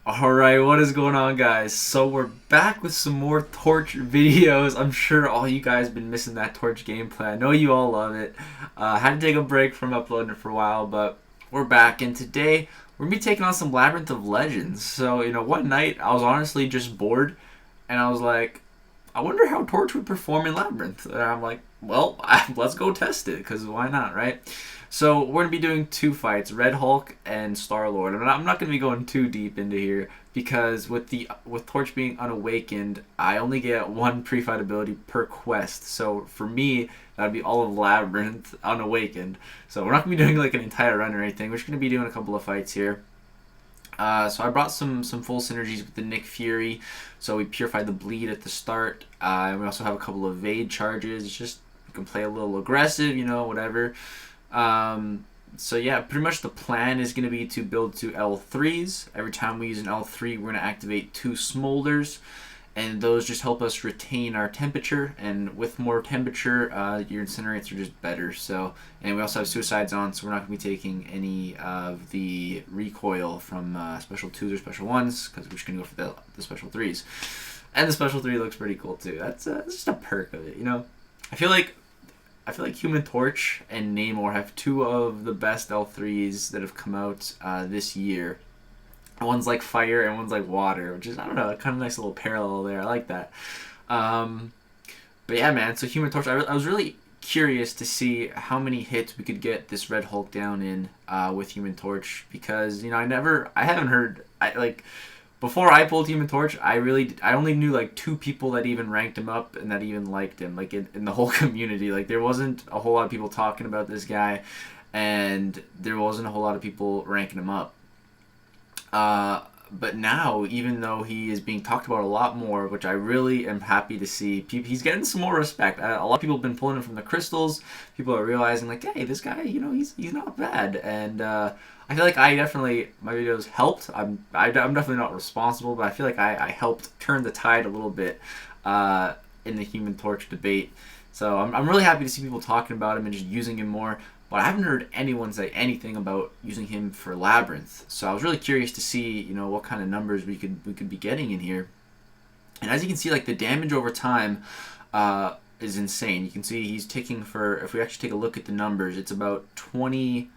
Alright, what is going on, guys? So we're back with some more Torch videos. I'm sure all you guys have been missing that Torch gameplay. I know you all love it. Had to take a break from uploading it for a while, but we're back. And today, we're going to be taking on some Labyrinth of Legends. So, one night, I was honestly just bored, and I was like, I wonder how Torch would perform in Labyrinth. And I'm like, well, let's go test it, because why not, right? So we're going to be doing two fights, Red Hulk and Star-Lord. I'm not going to be going too deep into here because with Torch being unawakened, I only get one pre-fight ability per quest. So for me, that would be all of Labyrinth unawakened. So we're not going to be doing like an entire run or anything. We're just going to be doing a couple of fights here. So I brought some full synergies with the Nick Fury. So we purified the bleed at the start. And we also have a couple of evade charges. It's just you can play a little aggressive, whatever. So yeah, pretty much the plan is going to be to build two L3s. Every time we use an L3, we're going to activate two smolders, and those just help us retain our temperature, and with more temperature, your incinerates are just better. So, and we also have suicides on, so we're not going to be taking any of the recoil from special 2s or special 1s, because we're just going to go for the special 3s. And the special 3 looks pretty cool too. That's just a perk of it, I feel like Human Torch and Namor have two of the best L3s that have come out this year. One's like fire and one's like water, which is, I don't know, kind of nice little parallel there. I like that. But yeah, man, so Human Torch, I was really curious to see how many hits we could get this Red Hulk down in with Human Torch, because, I haven't heard, before I pulled Human Torch, I only knew like two people that even ranked him up and that even liked him, like in the whole community. Like there wasn't a whole lot of people talking about this guy, and there wasn't a whole lot of people ranking him up. But now, even though he is being talked about a lot more, which I really am happy to see, he's getting some more respect. A lot of people have been pulling him from the crystals. People are realizing, like, hey, this guy, he's not bad. And I feel like my videos helped. I'm definitely not responsible, but I feel like I helped turn the tide a little bit in the Human Torch debate. So I'm really happy to see people talking about him and just using him more. But I haven't heard anyone say anything about using him for Labyrinth. So I was really curious to see, what kind of numbers we could be getting in here. And as you can see, like the damage over time is insane. You can see he's taking if we actually take a look at the numbers, it's about 20.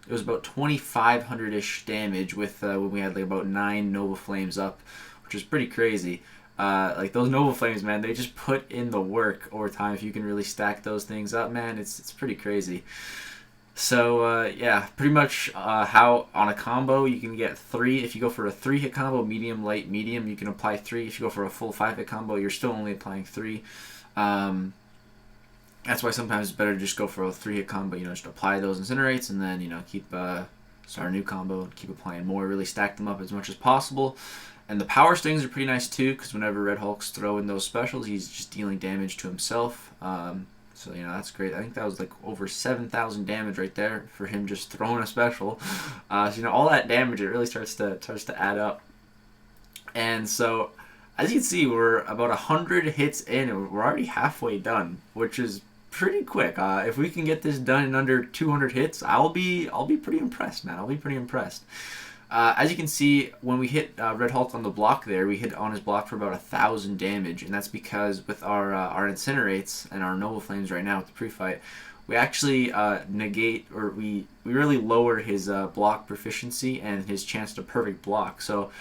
It was about 2,500-ish damage with when we had like about 9 Nova Flames up, which is pretty crazy. Like those Nova Flames, man, they just put in the work over time. If you can really stack those things up, man, it's pretty crazy. So yeah, pretty much how on a combo you can get 3. If you go for a 3-hit combo, medium, light, medium, you can apply 3. If you go for a full 5-hit combo, you're still only applying 3. That's why sometimes it's better to just go for a 3-hit combo, just apply those incinerates and then, keep start a new combo and keep applying more, really stack them up as much as possible. And the power stings are pretty nice too, because whenever Red Hulk's throwing those specials, he's just dealing damage to himself. So, that's great. I think that was like over 7,000 damage right there for him just throwing a special. So, all that damage, it really starts to add up. And so, as you can see, we're about 100 hits in, and we're already halfway done, which is pretty quick. If we can get this done in under 200 hits, I'll be pretty impressed, man. I'll be pretty impressed. As you can see, when we hit Red Hulk on the block there, we hit on his block for about 1,000 damage, and that's because with our incinerates and our Nova Flames right now with the pre-fight, we actually negate, or we really lower his block proficiency and his chance to perfect block. So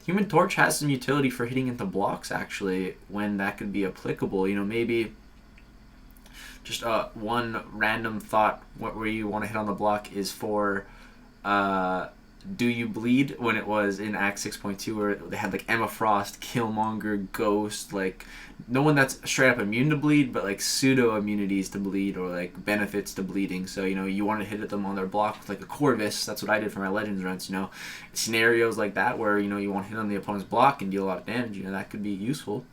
Human Torch has some utility for hitting into blocks, actually, when that could be applicable. Maybe just one random thought where you want to hit on the block is for Do You Bleed, when it was in Act 6.2 where they had like Emma Frost, Killmonger, Ghost, like no one that's straight up immune to bleed, but like pseudo immunities to bleed or like benefits to bleeding. So you want to hit at them on their block with like a Corvus. That's what I did for my Legends runs. Scenarios like that where you want to hit on the opponent's block and deal a lot of damage. That could be useful.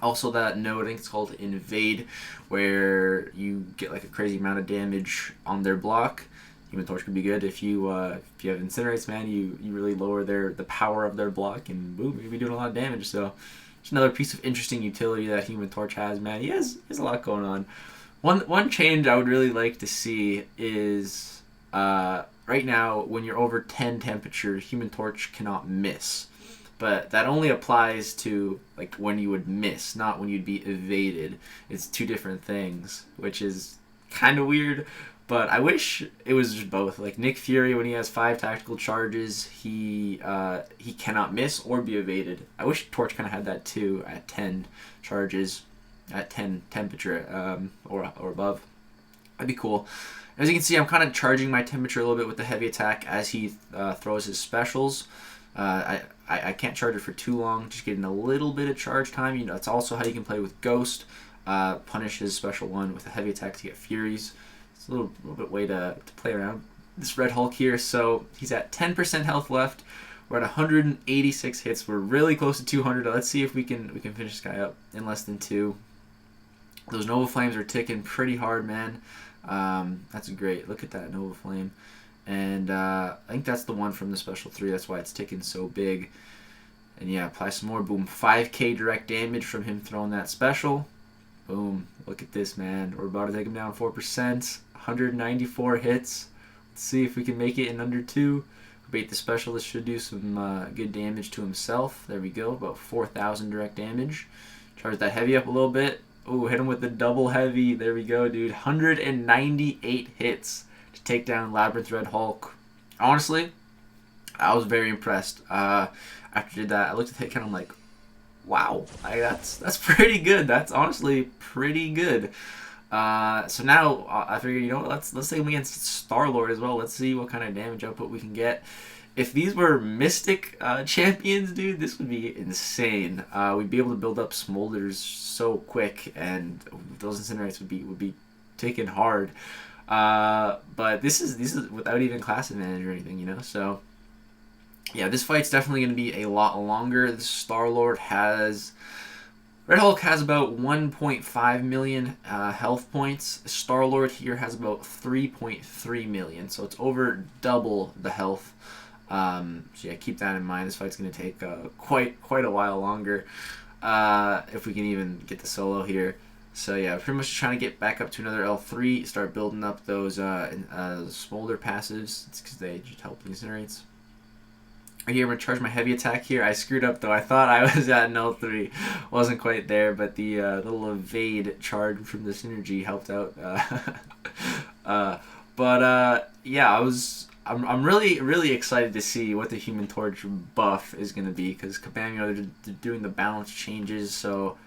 Also, that node, I think it's called Invade, where you get like a crazy amount of damage on their block. Human Torch could be good if you have incinerates, man. You really lower the power of their block, and boom, you're gonna be doing a lot of damage. So, it's another piece of interesting utility that Human Torch has, man. He has a lot going on. One change I would really like to see is right now, when you're over 10 temperature, Human Torch cannot miss. But that only applies to like when you would miss, not when you'd be evaded. It's two different things, which is kind of weird. But I wish it was just both. Like Nick Fury, when he has 5 tactical charges, he cannot miss or be evaded. I wish Torch kind of had that too at 10 charges, at 10 temperature or above. That'd be cool. As you can see, I'm kind of charging my temperature a little bit with the heavy attack as he throws his specials. I can't charge it for too long, just getting a little bit of charge time. You know, that's also how you can play with Ghost. Punish his special one with a heavy attack to get Furies. It's a little bit way to play around this Red Hulk here. So he's at 10% health left. We're at 186 hits. We're really close to 200. Let's see if we can finish this guy up in less than 2. Those Nova Flames are ticking pretty hard, man. That's great. Look at that Nova Flame. And I think that's the one from the special 3. That's why it's ticking so big. And yeah, apply some more. Boom. 5k direct damage from him throwing that special. Boom. Look at this, man. We're about to take him down 4%. 194 hits. Let's see if we can make it in under 2. Bait the specialist should do some good damage to himself. There we go. About 4,000 direct damage. Charge that heavy up a little bit. Ooh, hit him with the double heavy. There we go, dude. 198 hits to take down Labyrinth Red Hulk. Honestly, I was very impressed. After I did that, I looked at the hit count. I'm like, wow, that's pretty good. That's honestly pretty good. So now I figured, you know what, let's take him against Star-Lord as well. Let's see what kind of damage output we can get. If these were Mystic champions, dude, this would be insane. We'd be able to build up Smolders so quick, and those Incinerates would be taken hard. But this is without even class advantage or anything, you know. So yeah, this fight's definitely going to be a lot longer. The Star-Lord has... Red Hulk has about 1.5 million health points. Star-Lord here has about 3.3 million, so it's over double the health. So yeah, keep that in mind. This fight's going to take quite a while longer if we can even get the solo here. So yeah, pretty much trying to get back up to another L3, start building up those Smolder passives. It's because they just help the Incinerates. Here, I'm going to charge my heavy attack here. I screwed up, though. I thought I was at an L3. Wasn't quite there, but the little evade charge from the synergy helped out. Yeah, I'm really excited to see what the Human Torch buff is going to be, because Kabam, you know, they're doing the balance changes. So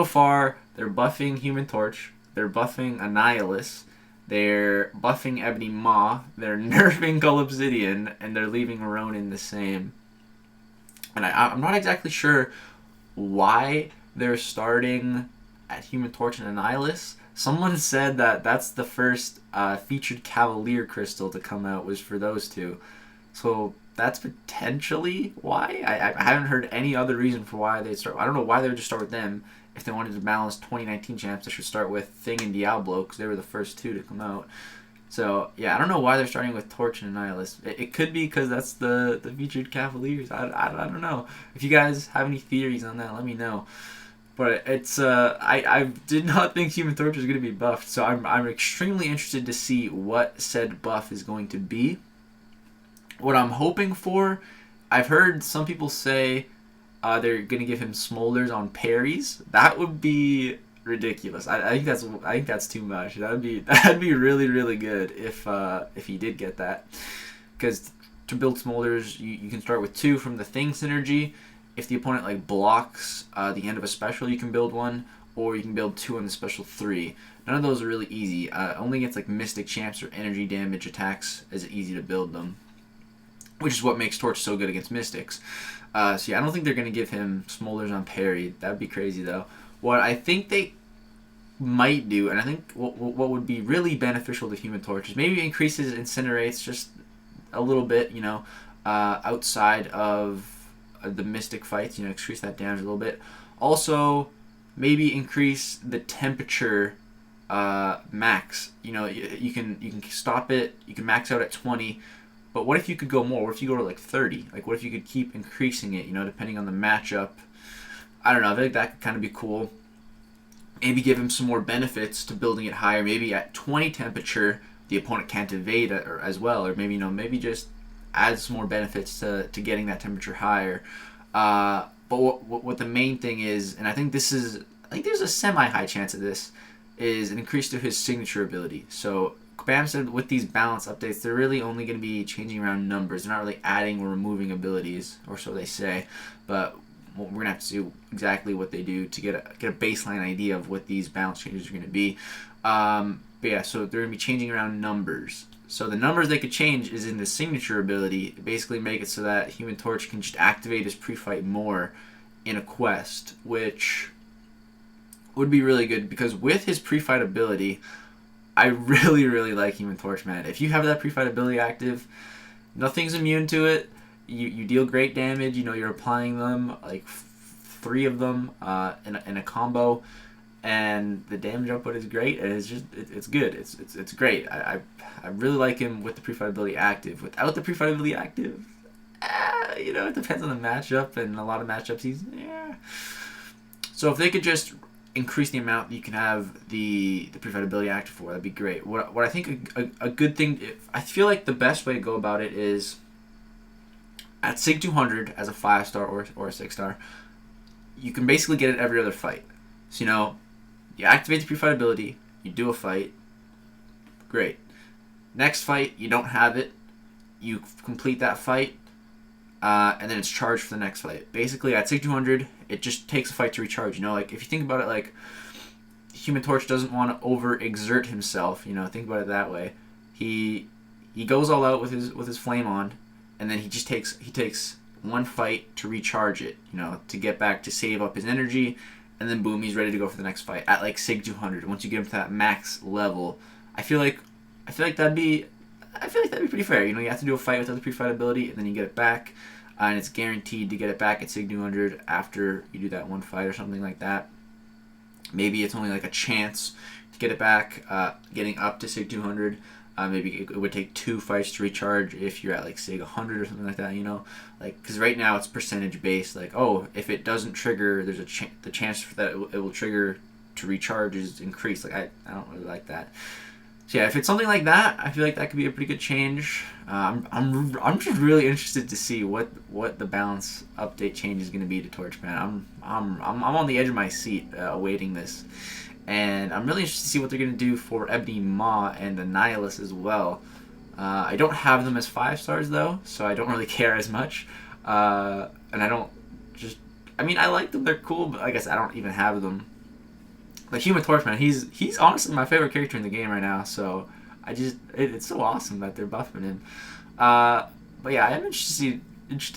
far, they're buffing Human Torch. They're buffing Annihilus. They're buffing Ebony Maw, they're nerfing Gull Obsidian, and they're leaving Ronin the same. And I'm not exactly sure why they're starting at Human Torch and Annihilus. Someone said that that's the first featured Cavalier Crystal to come out was for those two. So that's potentially why. I haven't heard any other reason for why they start. I don't know why they would just start with them. If they wanted to balance 2019 champs, they should start with Thing and Diablo, because they were the first 2 to come out. So, yeah, I don't know why they're starting with Torch and Annihilus. It could be because that's the featured Cavaliers. I don't know. If you guys have any theories on that, let me know. But it's I did not think Human Torch was going to be buffed, so I'm extremely interested to see what said buff is going to be. What I'm hoping for, I've heard some people say... they're gonna give him Smolders on parries. That would be ridiculous. I think that's too much. That'd be really good if he did get that. Because to build Smolders, you can start with 2 from the Thing synergy. If the opponent like blocks the end of a special, you can build 1, or you can build 2 on the special 3. None of those are really easy. Only against like Mystic champs or energy damage attacks is it easy to build them, which is what makes Torch so good against Mystics. So yeah, I don't think they're going to give him Smolders on parry. That would be crazy, though. What I think they might do, and I think what would be really beneficial to Human Torch is maybe increase his Incinerates just a little bit, you know, outside of the Mystic fights, you know, increase that damage a little bit. Also, maybe increase the temperature max. You know, you can stop it, you can max out at 20, but what if you could go more? What if you go to like 30? Like, what if you could keep increasing it, you know, depending on the matchup? I don't know. I think that could kind of be cool. Maybe give him some more benefits to building it higher. Maybe at 20 temperature, the opponent can't evade as well, or maybe maybe just adds more benefits to getting that temperature higher. But what the main thing is, and I think there's a semi-high chance of this, is an increase to his signature ability. So Bam said with these balance updates, they're really only going to be changing around numbers. They're not really adding or removing abilities, or so they say. But we're going to have to see exactly what they do to get a baseline idea of what these balance changes are going to be. But yeah, so they're going to be changing around numbers. So the numbers they could change is in the signature ability. Basically make it so that Human Torch can just activate his pre-fight more in a quest, which would be really good, because with his pre-fight ability, I really, really like Human Torch, man. If you have that pre-fight ability active, nothing's immune to it. You deal great damage. You're applying them, like 3 of them in a combo, and the damage output is great, and it's good. It's great. I really like him with the pre-fight ability active. Without the pre-fight ability active, it depends on the matchup, and a lot of matchups So if they could just increase the amount that you can have the pre-fight ability active for, that'd be great. What I think a good thing, I feel like the best way to go about it is at Sig 200 as a 5-star or a 6-star, you can basically get it every other fight. So you activate the pre-fight ability, you do a fight, great. Next fight, you don't have it, you complete that fight, and then it's charged for the next fight. Basically, at Sig 200, it just takes a fight to recharge. Like if you think about it, like Human Torch doesn't want to overexert himself. Think about it that way. He goes all out with his flame on, and then he takes one fight to recharge it. To get back to save up his energy, and then boom, he's ready to go for the next fight at like Sig 200. Once you get him to that max level, I feel like that'd be pretty fair. You have to do a fight without the pre-fight ability, and then you get it back, and it's guaranteed to get it back at Sig 200 after you do that one fight or something like that. Maybe it's only like a chance to get it back, getting up to Sig 200. Maybe it would take 2 fights to recharge if you're at like Sig 100 or something like that. Because right now it's percentage based. Like, oh, if it doesn't trigger, there's the chance that it will trigger to recharge is increased. Like I don't really like that. So yeah, if it's something like that, I feel like that could be a pretty good change. I'm just really interested to see what the balance update change is going to be to Torch, man. I'm on the edge of my seat awaiting this, and I'm really interested to see what they're going to do for Ebony Maw and Annihilus as well. I don't have them as 5-stars though, so I don't really care as much. And I like them; they're cool, but I guess I don't even have them. The Human Torch, man, he's honestly my favorite character in the game right now. So it's so awesome that they're buffing him. But yeah, I am interested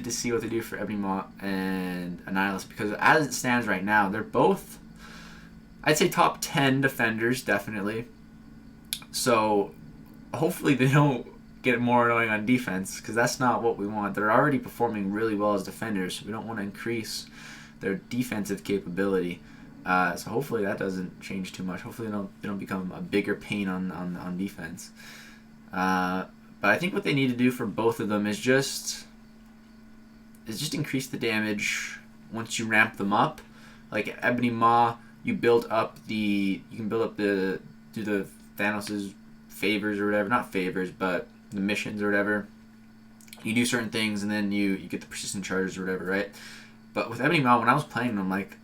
to see what they do for Ebony Maw and Annihilus, because as it stands right now, they're both, I'd say, top 10 defenders, definitely. So hopefully they don't get more annoying on defense, because that's not what we want. They're already performing really well as defenders, so we don't want to increase their defensive capability. So hopefully that doesn't change too much. Hopefully they don't become a bigger pain on defense. But I think what they need to do for both of them is just increase the damage once you ramp them up. Like Ebony Maw, you can build up the Thanos' favors or whatever, not favors, but the missions or whatever. You do certain things and then you get the persistent charges or whatever, right? But with Ebony Maw, when I was playing them, like,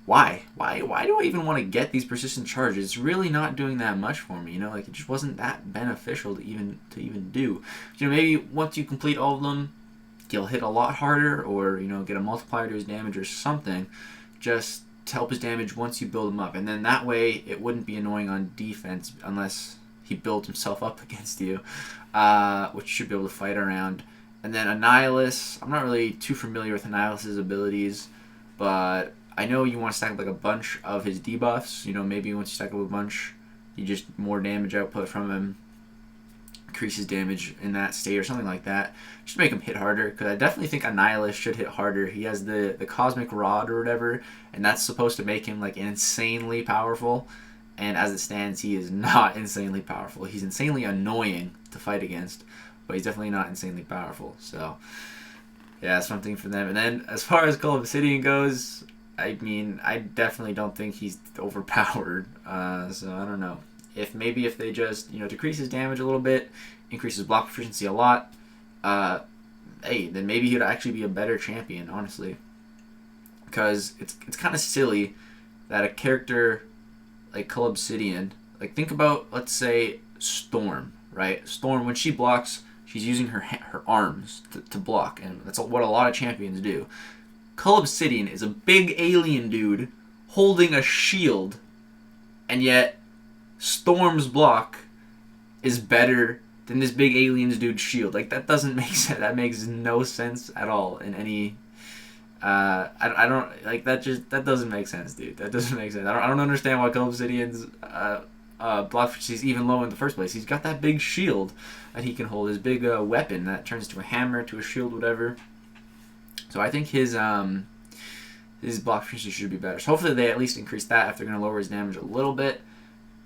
why do I even want to get these persistent charges? It's really not doing that much for me, like it just wasn't that beneficial to even do. Maybe once you complete all of them, he'll hit a lot harder, or get a multiplier to his damage or something, just to help his damage once you build him up, and then that way it wouldn't be annoying on defense unless he built himself up against you, which you should be able to fight around. And then Annihilus, I'm not really too familiar with Annihilus' abilities, but I know you want to stack up like a bunch of his debuffs. Maybe once you stack up a bunch, you just more damage output from him, increases damage in that state or something like that. Just make him hit harder, because I definitely think Annihilus should hit harder. He has the Cosmic Rod or whatever, and that's supposed to make him like insanely powerful. And as it stands, he is not insanely powerful. He's insanely annoying to fight against, but he's definitely not insanely powerful. So yeah, that's something for them. And then as far as Call of Obsidian goes, I definitely don't think he's overpowered. So I don't know. if they just, you know, decrease his damage a little bit, increase his block proficiency a lot, hey, then maybe he'd actually be a better champion, honestly. Because it's kind of silly that a character like Hulk&Star-Lord, like think about, let's say, Storm, right? Storm, when she blocks, she's using her arms to block, and that's what a lot of champions do. Hulk&Star-Lord is a big alien dude holding a shield, and yet Storm's block is better than this big aliens dude's shield. Like, that doesn't make sense. That makes no sense at all in any. I don't like that. That doesn't make sense, dude. That doesn't make sense. I don't understand why Hulk&Star-Lord's block is even low in the first place. He's got that big shield that he can hold. His big weapon that turns to a hammer, to a shield, whatever. So I think his block efficiency should be better. So hopefully they at least increase that if they're going to lower his damage a little bit.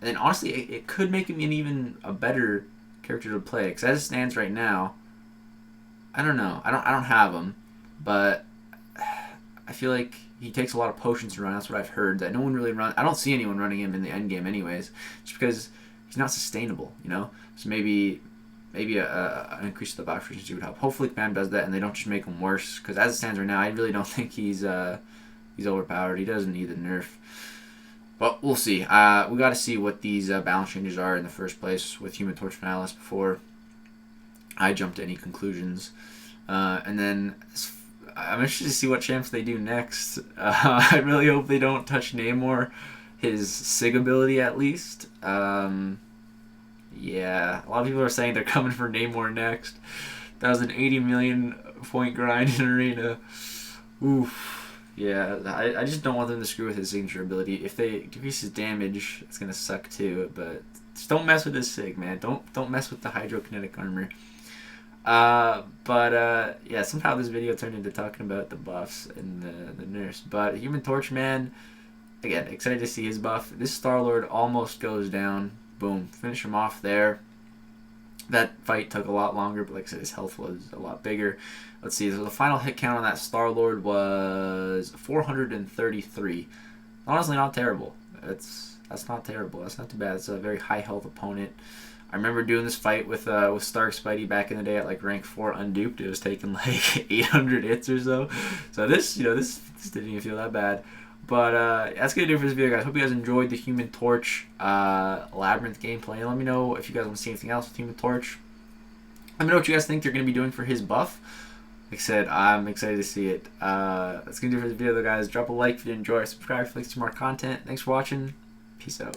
And then honestly, it could make him even a better character to play. Because as it stands right now, I don't know. I don't have him, but I feel like he takes a lot of potions to run. That's what I've heard. That no one really runs. I don't see anyone running him in the end game, anyways, just because he's not sustainable. You know. So maybe an increase to the block efficiency would help. Hopefully, Command does that, and they don't just make him worse. Because as it stands right now, I really don't think he's overpowered. He doesn't need the nerf. But we'll see. We got to see what these balance changes are in the first place with Human Torch Finalis before I jump to any conclusions. And then I'm interested to see what champs they do next. I really hope they don't touch Namor, his Sig ability at least. Yeah, a lot of people are saying they're coming for Namor next. That was an 80 million point grind in Arena. Oof. Yeah, I just don't want them to screw with his signature ability. If they decrease his damage, it's gonna suck too. But just don't mess with his Sig, man. Don't mess with the hydrokinetic armor. Yeah, somehow this video turned into talking about the buffs and the nerfs. But Human Torch, man, again, excited to see his buff. This Star-Lord almost goes down. Boom, finish him off there. That fight took a lot longer, but like I said, his health was a lot bigger. Let's see, so the final hit count on that Star-Lord was 433. Honestly, not terrible. That's not terrible. That's not too bad. It's a very high health opponent. I remember doing this fight with Stark Spidey back in the day at like rank 4 unduped. It was taking like 800 hits or so. So this didn't even feel that bad. But that's going to do it for this video, guys. Hope you guys enjoyed the Human Torch Labyrinth gameplay. And let me know if you guys want to see anything else with Human Torch. Let me know what you guys think they're going to be doing for his buff. Like I said, I'm excited to see it. That's going to do it for this video, though, guys. Drop a like if you enjoy. Subscribe for links to more content. Thanks for watching. Peace out.